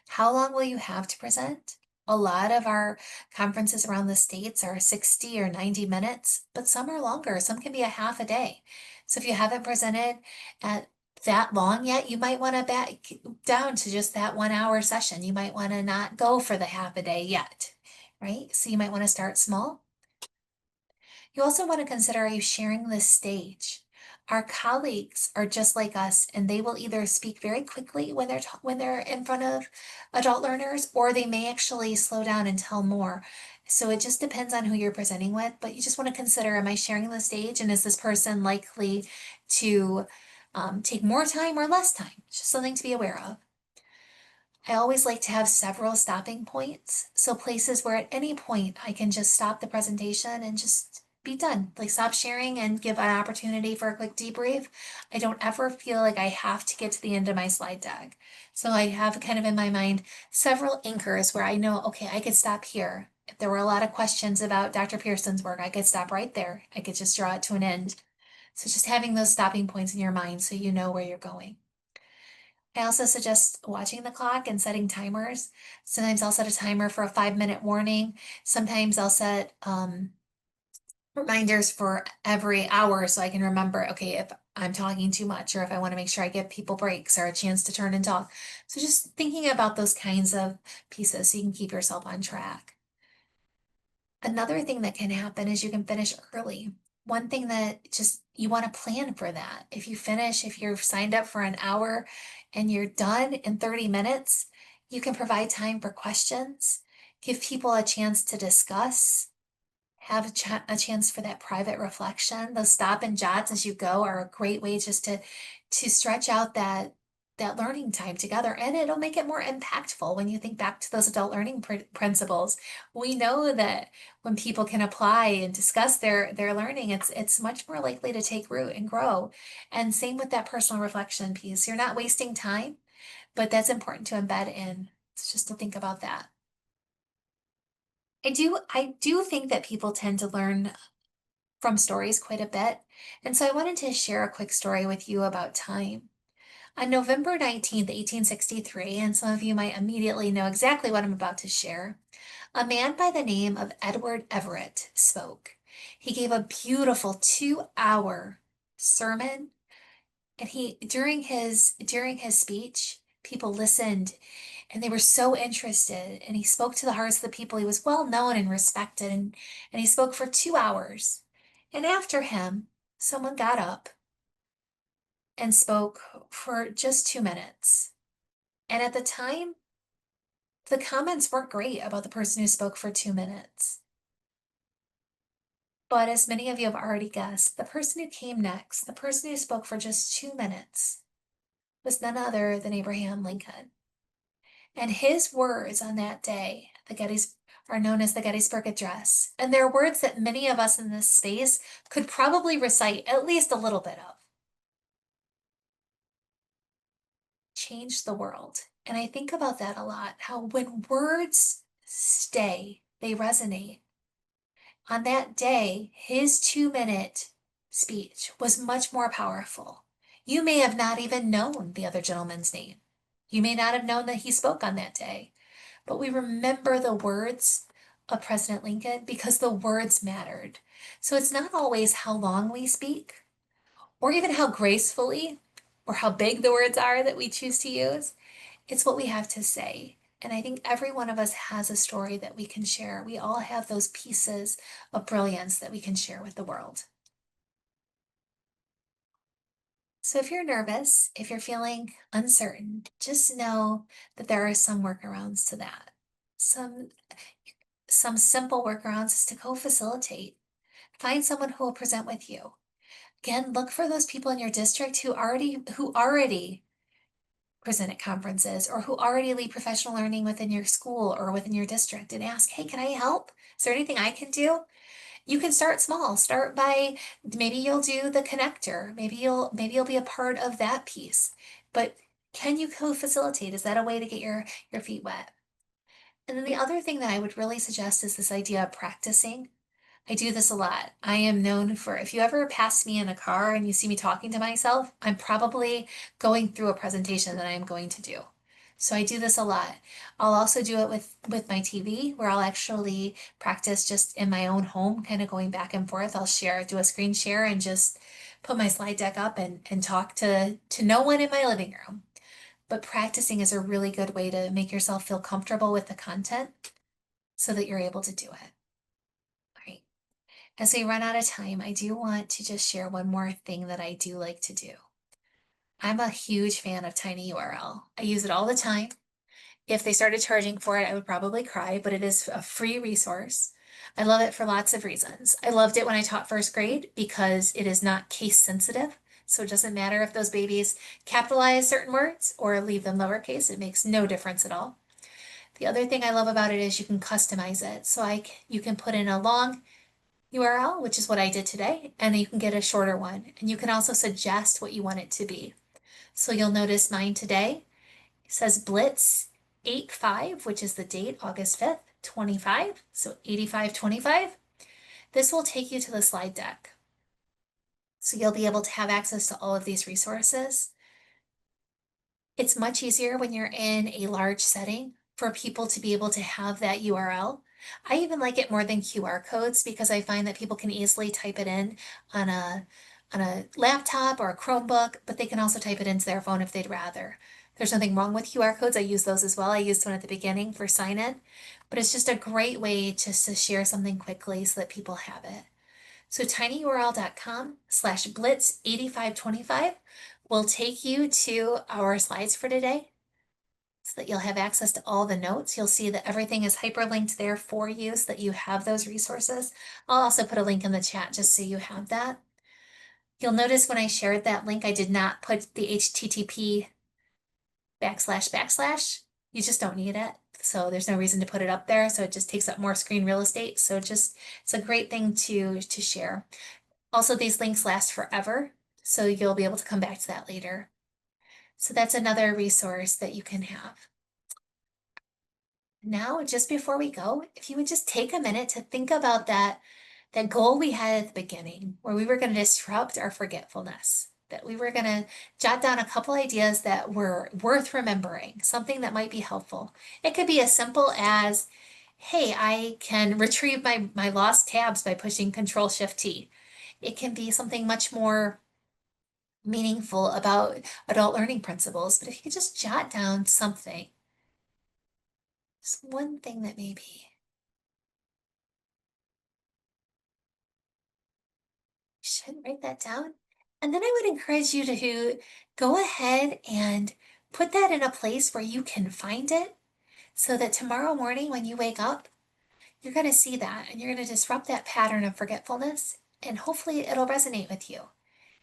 A: How long will you have to present? A lot of our conferences around the states are 60 or 90 minutes, but some are longer. Some can be a half a day. So if you haven't presented at that long yet, you might want to back down to just that 1 hour session. You might want to not go for the half a day yet, right? So you might want to start small. You also want to consider, are you sharing this stage? Our colleagues are just like us, and they will either speak very quickly when they're in front of adult learners, or they may actually slow down and tell more. So it just depends on who you're presenting with, but you just want to consider, am I sharing the stage, and is this person likely to take more time or less time? Just something to be aware of. I always like to have several stopping points. So places where at any point I can just stop the presentation and just be done. Like stop sharing and give an opportunity for a quick debrief. I don't ever feel like I have to get to the end of my slide deck. So I have kind of in my mind several anchors where I know, okay, I could stop here. If there were a lot of questions about Dr. Pearson's work, I could stop right there. I could just draw it to an end. So just having those stopping points in your mind so you know where you're going. I also suggest watching the clock and setting timers. Sometimes I'll set a timer for a 5 minute warning. Sometimes I'll set reminders for every hour so I can remember, okay, if I'm talking too much or if I want to make sure I give people breaks or a chance to turn and talk. So just thinking about those kinds of pieces so you can keep yourself on track. Another thing that can happen is you can finish early. One thing that just you want to plan for that. If you're signed up for an hour and you're done in 30 minutes, you can provide time for questions, give people a chance to discuss, have a chance for that private reflection. Those stop and jots as you go are a great way just to stretch out that learning time together, and it'll make it more impactful when you think back to those adult learning principles. We know that when people can apply and discuss their learning, it's much more likely to take root and grow. And same with that personal reflection piece. You're not wasting time, but that's important to embed in. It's just to think about that. I do think that people tend to learn from stories quite a bit. And so I wanted to share a quick story with you about time. On November 19th, 1863, and some of you might immediately know exactly what I'm about to share, a man by the name of Edward Everett spoke. He gave a beautiful 2 hour sermon, and he during his speech, people listened and they were so interested, and he spoke to the hearts of the people. He was well known and respected, and he spoke for 2 hours. And after him, someone got up and spoke for just 2 minutes. And at the time, the comments weren't great about the person who spoke for 2 minutes. But as many of you have already guessed, the person who came next, the person who spoke for just 2 minutes, was none other than Abraham Lincoln. And his words on that day, are known as the Gettysburg Address, and they're words that many of us in this space could probably recite at least a little bit of. Change the world. And I think about that a lot, how when words stay, they resonate. On that day, his 2-minute speech was much more powerful. You may have not even known the other gentleman's name. You may not have known that he spoke on that day, but we remember the words of President Lincoln because the words mattered. So it's not always how long we speak, or even how gracefully or how big the words are that we choose to use. It's what we have to say. And I think every one of us has a story that we can share. We all have those pieces of brilliance that we can share with the world. So if you're nervous, if you're feeling uncertain, just know that there are some workarounds to that. Some some simple workarounds is to co-facilitate. Find someone who will present with you. Again, look for those people in your district who already present at conferences or who already lead professional learning within your school or within your district and ask, hey, can I help? Is there anything I can do? You can start small. Start by maybe you'll do the connector. Maybe you'll be a part of that piece. But can you co-facilitate? Is that a way to get your feet wet? And then the other thing that I would really suggest is this idea of practicing. I do this a lot. I am known for, if you ever pass me in a car and you see me talking to myself, I'm probably going through a presentation that I'm going to do. So I do this a lot. I'll also do it with my TV, where I'll actually practice just in my own home, kind of going back and forth. I'll do a screen share and just put my slide deck up and talk to no one in my living room. But practicing is a really good way to make yourself feel comfortable with the content so that you're able to do it. All right. As we run out of time, I do want to just share one more thing that I do like to do. I'm a huge fan of tinyURL. I use it all the time. If they started charging for it, I would probably cry, but it is a free resource. I love it for lots of reasons. I loved it when I taught first grade because it is not case sensitive. So it doesn't matter if those babies capitalize certain words or leave them lowercase. It makes no difference at all. The other thing I love about it is you can customize it. So you can put in a long URL, which is what I did today, and you can get a shorter one. And you can also suggest what you want it to be. So you'll notice mine today says Blitz 85, which is the date, August 5th, 25. So 8525. This will take you to the slide deck. So you'll be able to have access to all of these resources. It's much easier when you're in a large setting for people to be able to have that URL. I even like it more than QR codes because I find that people can easily type it in on a laptop or a Chromebook, but they can also type it into their phone if they'd rather. There's nothing wrong with QR codes. I use those as well. I used one at the beginning for sign in, but it's just a great way just to share something quickly so that people have it. So tinyurl.com/blitz8525 will take you to our slides for today so that you'll have access to all the notes. You'll see that everything is hyperlinked there for you so that you have those resources. I'll also put a link in the chat just so you have that. You'll notice when I shared that link, I did not put the HTTP //. You just don't need it. So there's no reason to put it up there. So it just takes up more screen real estate. So it's a great thing to share. Also, these links last forever, so you'll be able to come back to that later. So that's another resource that you can have. Now, just before we go, if you would just take a minute to think about that goal we had at the beginning, where we were going to disrupt our forgetfulness, that we were going to jot down a couple ideas that were worth remembering, something that might be helpful. It could be as simple as, hey, I can retrieve my lost tabs by pushing Control-Shift-T. It can be something much more meaningful about adult learning principles, but if you could just jot down something, just one thing that maybe you should write that down. And then I would encourage you to go ahead and put that in a place where you can find it so that tomorrow morning when you wake up, you're going to see that and you're going to disrupt that pattern of forgetfulness and hopefully it'll resonate with you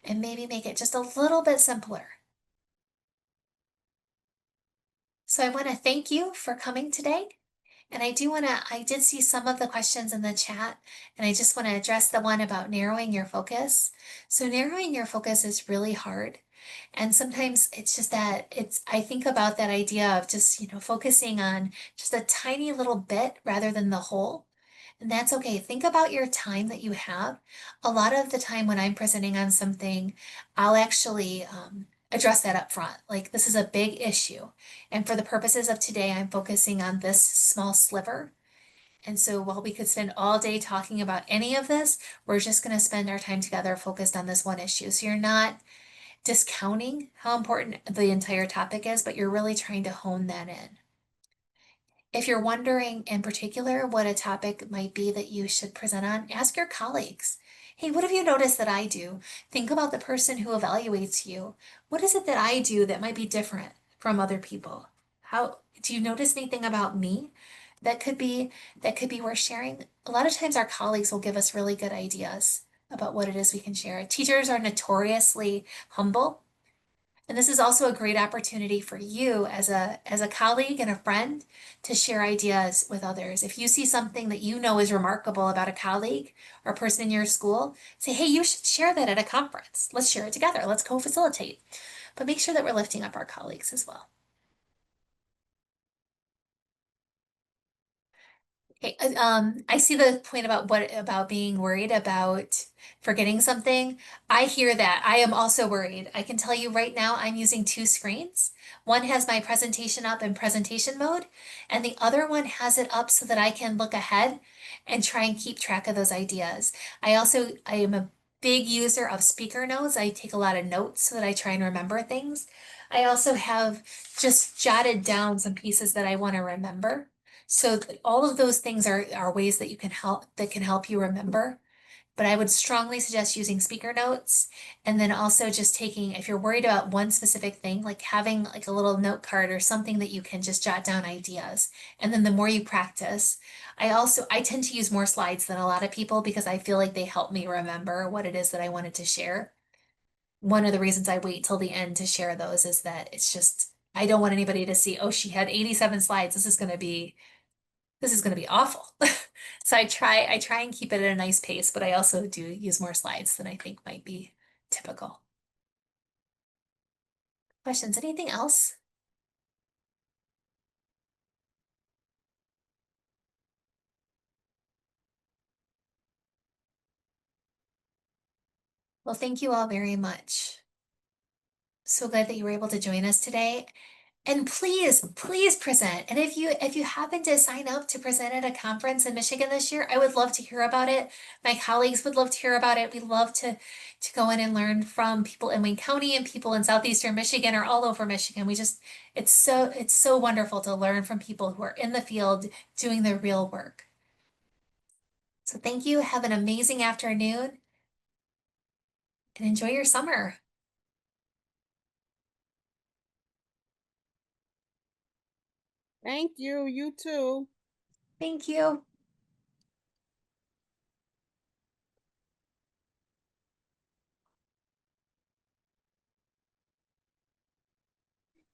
A: and maybe make it just a little bit simpler. So I want to thank you for coming today. And I did see some of the questions in the chat, and I just want to address the one about narrowing your focus. So narrowing your focus is really hard. And sometimes it's just that I think about that idea of just, focusing on just a tiny little bit rather than the whole. And that's okay. Think about your time that you have. A lot of the time when I'm presenting on something, I'll actually address that up front. Like, this is a big issue. And for the purposes of today, I'm focusing on this small sliver. And so while we could spend all day talking about any of this, we're just going to spend our time together focused on this one issue. So you're not discounting how important the entire topic is, but you're really trying to hone that in. If you're wondering in particular what a topic might be that you should present on, ask your colleagues. Hey, what have you noticed that I do? Think about the person who evaluates you. What is it that I do that might be different from other people? How do you notice anything about me that could be worth sharing? A lot of times our colleagues will give us really good ideas about what it is we can share. Teachers are notoriously humble, and this is also a great opportunity for you as a colleague and a friend to share ideas with others. If you see something that you know is remarkable about a colleague or a person in your school, say, hey, you should share that at a conference. Let's share it together. Let's co-facilitate. But make sure that we're lifting up our colleagues as well. Okay, I see the point about what about being worried about forgetting something. I hear that. I am also worried. I can tell you right now, I'm using two screens. One has my presentation up in presentation mode, and the other one has it up so that I can look ahead and try and keep track of those ideas. I am a big user of speaker notes. I take a lot of notes so that I try and remember things. I also have just jotted down some pieces that I want to remember. So all of those things are ways that you can help you remember. But I would strongly suggest using speaker notes, and then also just taking, if you're worried about one specific thing, like having like a little note card or something that you can just jot down ideas. And then the more you practice, I tend to use more slides than a lot of people because I feel like they help me remember what it is that I wanted to share. One of the reasons I wait till the end to share those is that it's just I don't want anybody to see, oh, she had 87 slides. This is going to be awful. So I try and keep it at a nice pace, but I also do use more slides than I think might be typical. Questions? Anything else? Well, thank you all very much. So glad that you were able to join us today. And please present. And if you happen to sign up to present at a conference in Michigan this year, I would love to hear about it. My colleagues would love to hear about it. We love to go in and learn from people in Wayne County and people in southeastern Michigan or all over Michigan. It's so wonderful to learn from people who are in the field doing the real work. So thank you. Have an amazing afternoon and enjoy your summer.
D: Thank you. You too.
A: Thank you.